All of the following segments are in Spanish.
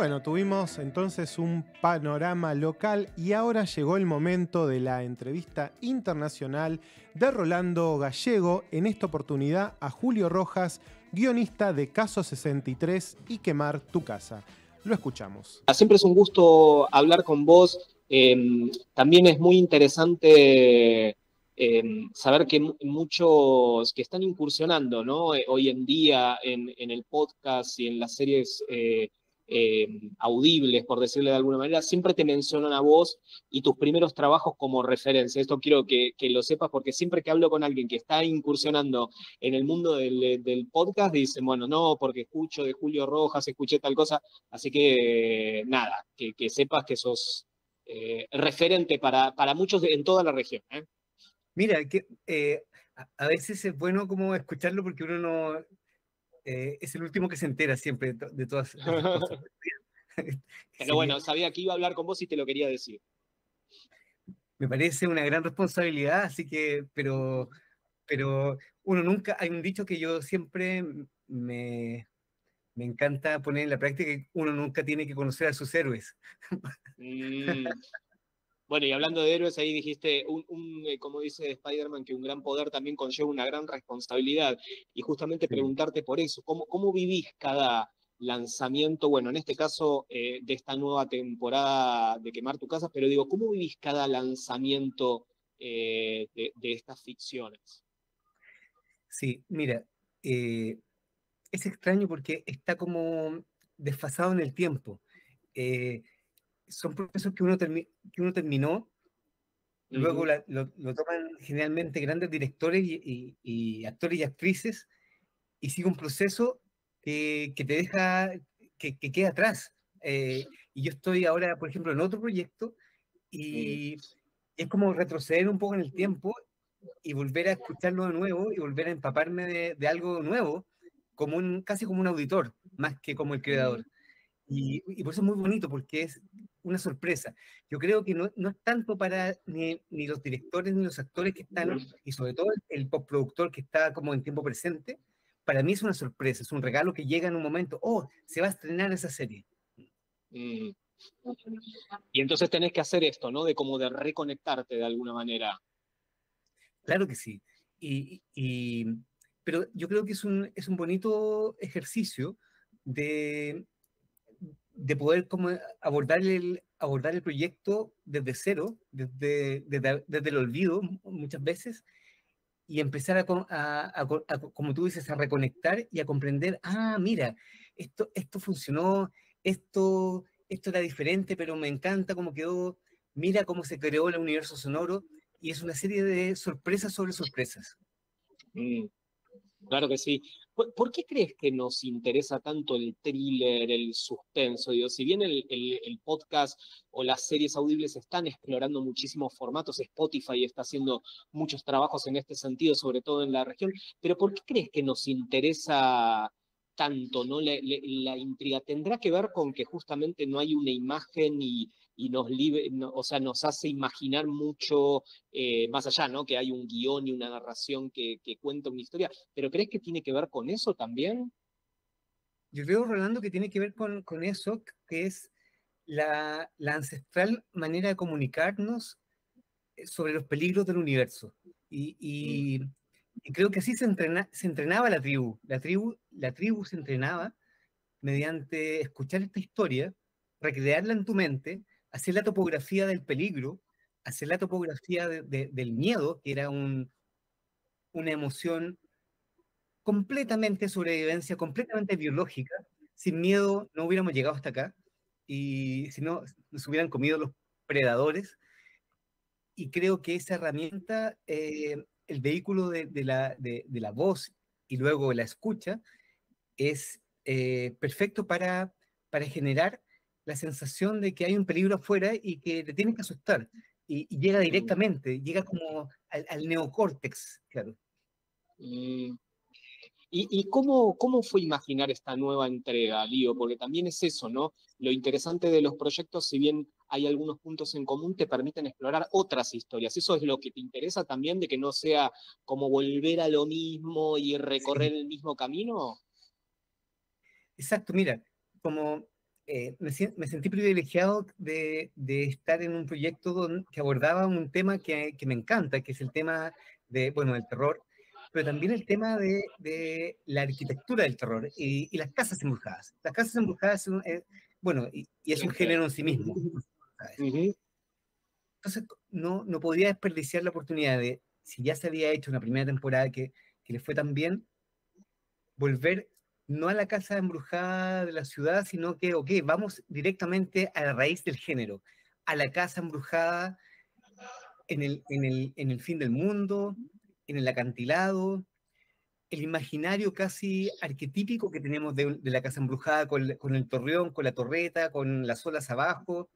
Bueno, tuvimos entonces un panorama local y ahora llegó el momento de la entrevista internacional de Rolando Gallego, en esta oportunidad a Julio Rojas, guionista de Caso 63 y Quemar tu casa. Lo escuchamos. Siempre es un gusto hablar con vos. También es muy interesante saber que muchos que están incursionando, ¿no? Hoy en día en el podcast y en las series audibles, por decirlo de alguna manera, siempre te mencionan a vos y tus primeros trabajos como referencia. Esto quiero que lo sepas porque siempre que hablo con alguien que está incursionando en el mundo del podcast, dicen, bueno, no, porque escucho de Julio Rojas, escuché tal cosa. Así que nada, que sepas que sos referente para muchos en toda la región. Mira, a veces es bueno como escucharlo porque uno no es el último que se entera siempre de todas estas cosas. Pero bueno, sabía que iba a hablar con vos y te lo quería decir. Me parece una gran responsabilidad, así que, pero uno nunca, hay un dicho que yo siempre me encanta poner en la práctica, que uno nunca tiene que conocer a sus héroes. Bueno, y hablando de héroes, ahí dijiste, como dice Spider-Man, que un gran poder también conlleva una gran responsabilidad. Y justamente preguntarte por eso, ¿cómo vivís cada lanzamiento? Bueno, en este caso, de esta nueva temporada de Quemar tu casa, pero digo, ¿cómo vivís cada lanzamiento de estas ficciones? Sí, mira, es extraño porque está como desfasado en el tiempo. Son procesos que uno terminó. Luego lo toman generalmente grandes directores y actores y actrices y sigue un proceso que te deja, que queda atrás. Y yo estoy ahora, por ejemplo, en otro proyecto y es como retroceder un poco en el tiempo y volver a escucharlo de nuevo y volver a empaparme de algo nuevo, casi como un auditor, más que como el creador. Y por eso es muy bonito, porque es una sorpresa. Yo creo que no es tanto para ni los directores ni los actores que están, y sobre todo el postproductor que está como en tiempo presente, para mí es una sorpresa, es un regalo que llega en un momento, oh, se va a estrenar esa serie. Y entonces tenés que hacer esto, ¿no? De como de reconectarte de alguna manera. Claro que sí. Pero yo creo que es un bonito ejercicio de, de poder como abordar el proyecto desde cero, desde el olvido muchas veces, y empezar como tú dices, a reconectar y a comprender, mira, esto funcionó, esto era diferente, pero me encanta cómo quedó, mira cómo se creó el universo sonoro, y es una serie de sorpresas sobre sorpresas. Claro que sí. ¿Por qué crees que nos interesa tanto el thriller, el suspenso? Digo, si bien el podcast o las series audibles están explorando muchísimos formatos, Spotify está haciendo muchos trabajos en este sentido, sobre todo en la región, pero ¿por qué crees que nos interesa tanto, ¿no? La intriga tendrá que ver con que justamente no hay una imagen y o sea, nos hace imaginar mucho más allá, ¿no? Que hay un guión y una narración que cuenta una historia, pero ¿crees que tiene que ver con eso también? Yo creo, Rolando, que tiene que ver con eso, que es la ancestral manera de comunicarnos sobre los peligros del universo. Y creo que así se entrenaba la tribu. La tribu se entrenaba mediante escuchar esta historia, recrearla en tu mente, hacer la topografía del peligro, hacer la topografía del miedo, que era una emoción completamente sobrevivencia, completamente biológica. Sin miedo no hubiéramos llegado hasta acá, y si no, nos hubieran comido los predadores. Y creo que esa herramienta, el vehículo de la voz y luego la escucha, es perfecto para generar la sensación de que hay un peligro afuera y que te tienes que asustar. Y llega directamente, llega como al neocórtex, claro. ¿Y cómo fue imaginar esta nueva entrega, Lío? Porque también es eso, ¿no? Lo interesante de los proyectos, si bien hay algunos puntos en común, te permiten explorar otras historias. ¿Eso es lo que te interesa también, de que no sea como volver a lo mismo y recorrer Sí. el mismo camino? Exacto, mira, como me sentí privilegiado de estar en un proyecto que abordaba un tema que me encanta, que es el tema bueno, del terror, pero también el tema de la arquitectura del terror y las casas embrujadas. Las casas embrujadas, bueno, y es un género en sí mismo, ¿sabes? Ujú. Entonces, no podía desperdiciar la oportunidad de, si ya se había hecho una primera temporada que le fue tan bien, volver no a la casa embrujada de la ciudad, sino que, ok, vamos directamente a la raíz del género, a la casa embrujada en el fin del mundo, en el acantilado, el imaginario casi arquetípico que tenemos de la casa embrujada con el torreón, con la torreta, con las olas abajo,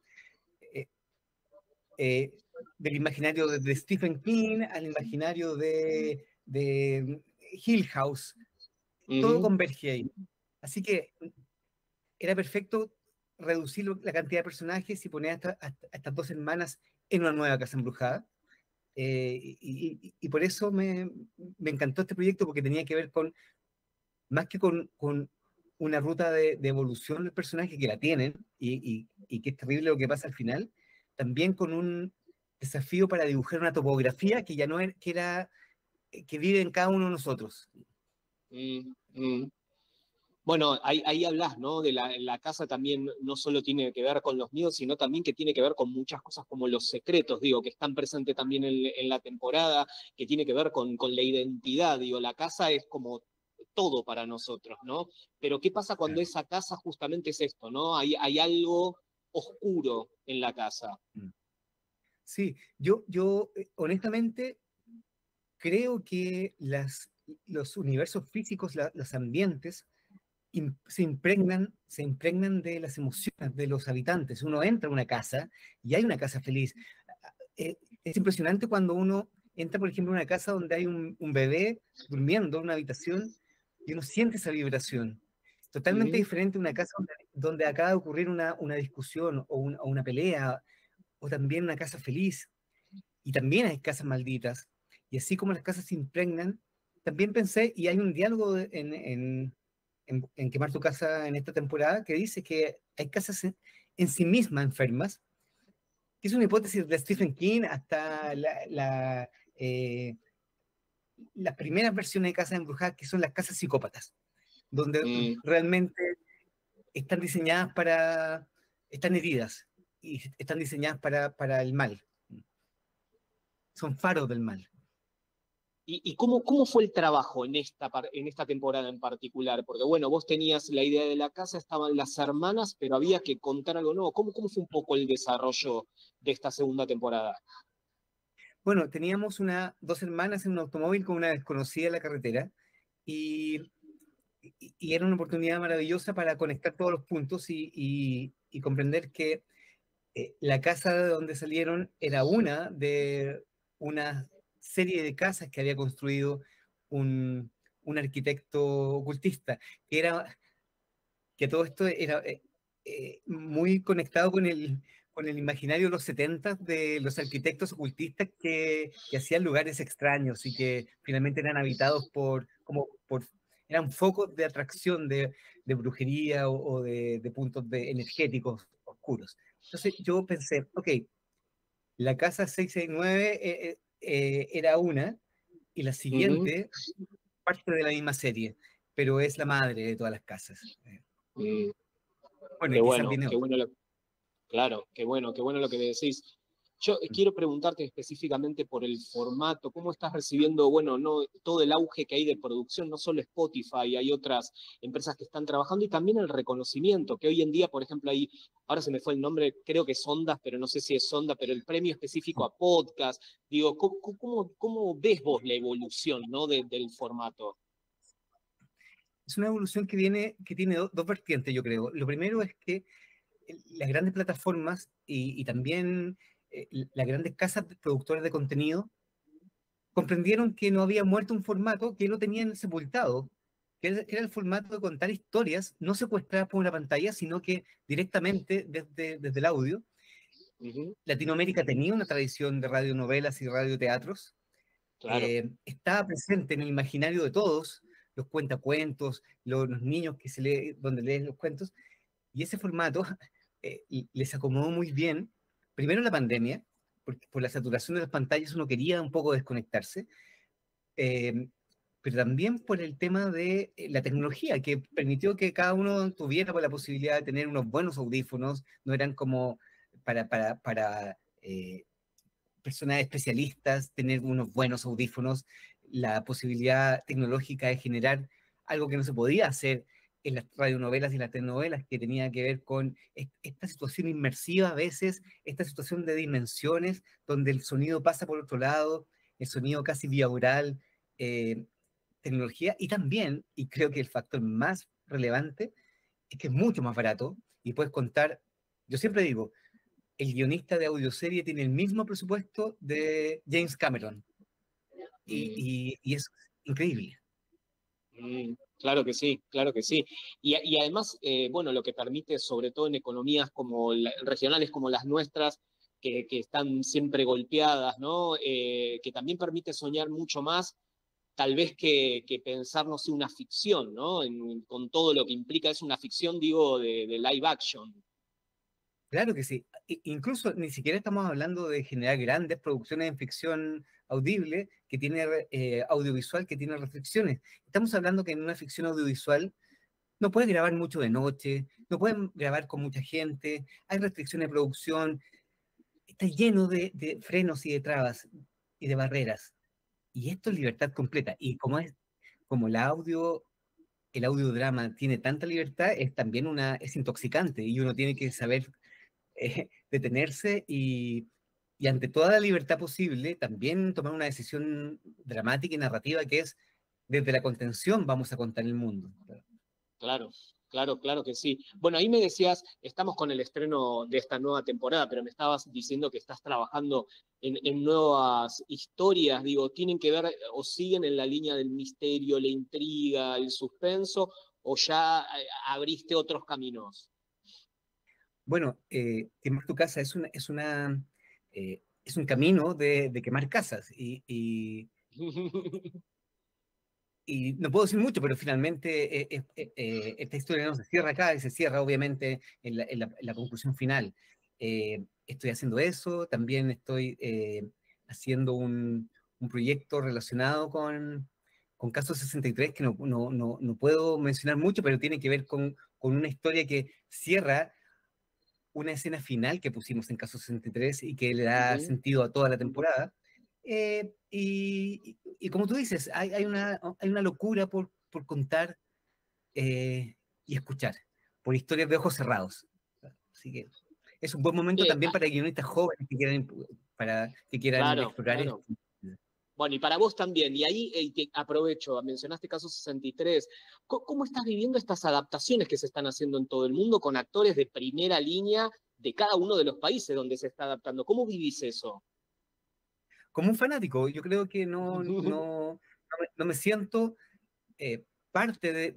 eh, eh, del imaginario de Stephen King al imaginario de Hill House, todo Ujú. converge ahí. Así que era perfecto reducir la cantidad de personajes y poner a estas dos hermanas en una nueva casa embrujada. Y por eso me encantó este proyecto, porque tenía que ver más que con una ruta de evolución del personaje, que la tienen, y que es terrible lo que pasa al final, también con un desafío para dibujar una topografía que ya no era, que vive en cada uno de nosotros. Mm, mm. Bueno, ahí hablas, ¿no? De la casa también no solo tiene que ver con los miedos, sino también que tiene que ver con muchas cosas como los secretos, digo, que están presentes también en la temporada, que tiene que ver con la identidad, digo, la casa es como todo para nosotros, ¿no? Pero ¿qué pasa cuando Claro. esa casa justamente es esto, ¿no? Hay algo oscuro en la casa. Sí, yo honestamente creo que los universos físicos, los ambientes, se impregnan de las emociones de los habitantes. Uno entra a una casa y hay una casa feliz. Es impresionante cuando uno entra, por ejemplo, a una casa donde hay un bebé durmiendo en una habitación y uno siente esa vibración. Totalmente Ujú, diferente a una casa donde acaba de ocurrir una discusión o una pelea, o también una casa feliz. Y también hay casas malditas. Y así como las casas se impregnan, también pensé, y hay un diálogo en Quemar tu casa en esta temporada, que dice que hay casas en sí mismas enfermas, que es una hipótesis de Stephen King hasta eh, las primeras versiones de casas embrujadas, que son las casas psicópatas, donde mm. realmente están diseñadas están heridas y están diseñadas para el mal. Son faros del mal. ¿Y cómo fue el trabajo en esta temporada en particular? Porque bueno, vos tenías la idea de la casa, estaban las hermanas, pero había que contar algo nuevo. ¿Cómo fue un poco el desarrollo de esta segunda temporada? Bueno, teníamos dos hermanas en un automóvil con una desconocida en la carretera, y, y era una oportunidad maravillosa para conectar todos los puntos y comprender que la casa de donde salieron era una de una serie de casas que había construido un arquitecto ocultista, que todo esto era muy conectado con el imaginario de los 70 de los arquitectos ocultistas que hacían lugares extraños y que finalmente eran habitados eran focos de atracción de brujería o de puntos energéticos oscuros. Entonces yo pensé, ok, la casa 669 era una, y la Ujú. siguiente parte de la misma serie, pero es la madre de todas las casas. Mm, Bueno, qué y quizás bueno, viene qué otra. bueno claro, qué bueno lo que me decís. Yo quiero preguntarte específicamente por el formato, ¿cómo estás recibiendo, bueno, no todo el auge que hay de producción, no solo Spotify, hay otras empresas que están trabajando y también el reconocimiento, que hoy en día, por ejemplo, hay, ahora se me fue el nombre, creo que es Ondas, pero no sé si es Onda, pero el premio específico a podcast, digo, ¿cómo ves vos la evolución, ¿no? del formato? Es una evolución que tiene dos vertientes, yo creo. Lo primero es que las grandes plataformas y también las grandes casas productoras de contenido comprendieron que no había muerto un formato que lo tenían sepultado, que era el formato de contar historias no secuestradas por una pantalla, sino que directamente desde el audio. Ujú, Latinoamérica tenía una tradición de radionovelas y radioteatros. claro. Estaba presente en el imaginario de todos, los cuentacuentos, los niños donde leen los cuentos, Y ese formato les acomodó muy bien, primero la pandemia, porque por la saturación de las pantallas uno quería un poco desconectarse, eh, pero también por el tema de la tecnología, que permitió que cada uno tuviera la posibilidad de tener unos buenos audífonos, no eran como para personas especialistas, tener unos buenos audífonos, la posibilidad tecnológica de generar algo que no se podía hacer en las radionovelas y las telenovelas, que tenía que ver con esta situación inmersiva a veces, esta situación de dimensiones, donde el sonido pasa por otro lado, el sonido casi bioaural, eh, tecnología, y también, y creo que el factor más relevante, es que es mucho más barato y puedes contar, yo siempre digo, el guionista de audioserie tiene el mismo presupuesto de James Cameron. Y es increíble. Claro que sí, claro que sí. Y además, bueno, lo que permite, sobre todo en economías como regionales como las nuestras, que están siempre golpeadas, ¿no? Que también permite soñar mucho más, tal vez que pensar, no sé, una ficción, ¿no? Con todo lo que implica, es una ficción, digo, de live action. Claro que sí. Incluso ni siquiera estamos hablando de generar grandes producciones en ficción audible que tiene audiovisual que tiene restricciones. Estamos hablando que en una ficción audiovisual no puedes grabar mucho de noche, no pueden grabar con mucha gente, hay restricciones de producción, está lleno de frenos y de trabas y de barreras. Y esto es libertad completa. Y como el audiodrama tiene tanta libertad, es también es intoxicante y uno tiene que saber detenerse y ante toda la libertad posible, también tomar una decisión dramática y narrativa que es, desde la contención vamos a contar el mundo. Claro, claro, claro que sí. Bueno, ahí me decías, estamos con el estreno de esta nueva temporada, pero me estabas diciendo que estás trabajando en nuevas historias, digo, ¿tienen que ver o siguen en la línea del misterio, la intriga, el suspenso, o ya abriste otros caminos? Bueno, quemar tu casa es un camino de quemar casas y no puedo decir mucho, pero finalmente esta historia no se cierra acá y se cierra obviamente en la conclusión final. Estoy haciendo eso, también estoy haciendo un proyecto relacionado con Caso 63 que no puedo mencionar mucho, pero tiene que ver con una historia que cierra una escena final que pusimos en Caso 63 y que le da sentido a toda la temporada. Y como tú dices, hay una locura por contar y escuchar, por historias de ojos cerrados. Así que es un buen momento también para guionistas jóvenes que quieran Claro, explorar esto. claro. Bueno, y para vos también, y ahí aprovecho, mencionaste Caso 63, ¿cómo estás viviendo estas adaptaciones que se están haciendo en todo el mundo con actores de primera línea de cada uno de los países donde se está adaptando? ¿Cómo vivís eso? Como un fanático, yo creo que no me siento parte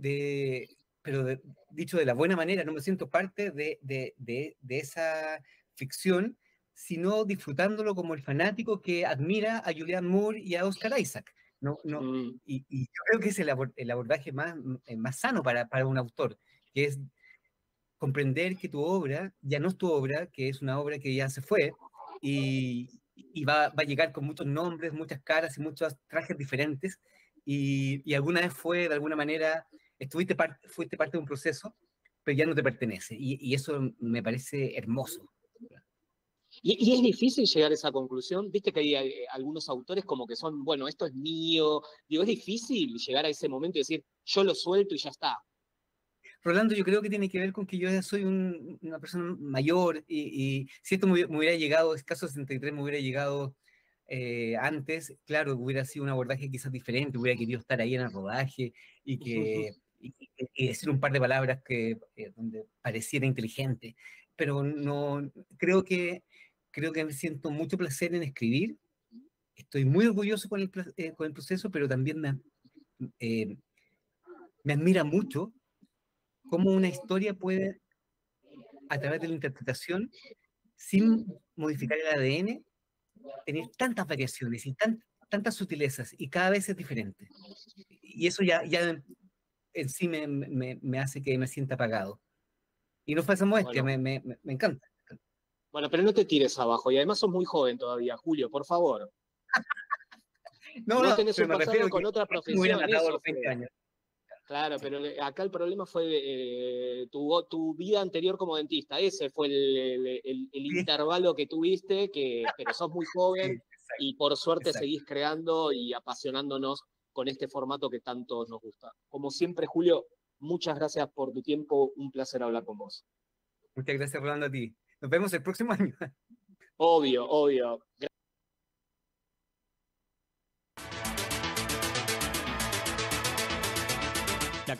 pero dicho de la buena manera, no me siento parte de esa ficción, sino disfrutándolo como el fanático que admira a Julianne Moore y a Oscar Isaac. No, no, Mm, y yo creo que es el abordaje más sano para un autor, que es comprender que tu obra ya no es tu obra, que es una obra que ya se fue y va a llegar con muchos nombres, muchas caras y muchos trajes diferentes. Y alguna vez fue, de alguna manera, fuiste parte de un proceso, pero ya no te pertenece. Y eso me parece hermoso. y es difícil llegar a esa conclusión. Viste que hay algunos autores como que son, bueno, esto es mío. Digo, es difícil llegar a ese momento y decir, yo lo suelto y ya está. Rolando, yo creo que tiene que ver con que yo ya soy una persona mayor y si esto me hubiera llegado, es caso 63, me hubiera llegado antes, claro, hubiera sido un abordaje quizás diferente, hubiera querido estar ahí en el rodaje y decir un par de palabras donde pareciera inteligente, pero no, creo que me siento mucho placer en escribir, estoy muy orgulloso con el proceso, pero también eh, me admira mucho cómo una historia puede, a través de la interpretación, sin modificar el ADN, tener tantas variaciones y tantas sutilezas, y cada vez es diferente. Y eso ya en sí me hace que me sienta apagado. Y no fue esa modestia, Bueno, me encanta. bueno, pero no te tires abajo. Y además sos muy joven todavía, Julio, por favor. No, No no, tenés pero un me refiero pasado a que con otra me hubiera profesión, matado a eso los 20 fue. años. Claro, Sí, pero acá el problema fue tu vida anterior como dentista. Ese fue el sí, intervalo que tuviste, pero sos muy joven sí, exacto, y por suerte exacto. seguís creando y apasionándonos con este formato que tanto nos gusta. Como siempre, Julio, muchas gracias por tu tiempo. Un placer hablar con vos. Muchas gracias, Rolando, a ti. Nos vemos el próximo año. Obvio, obvio. La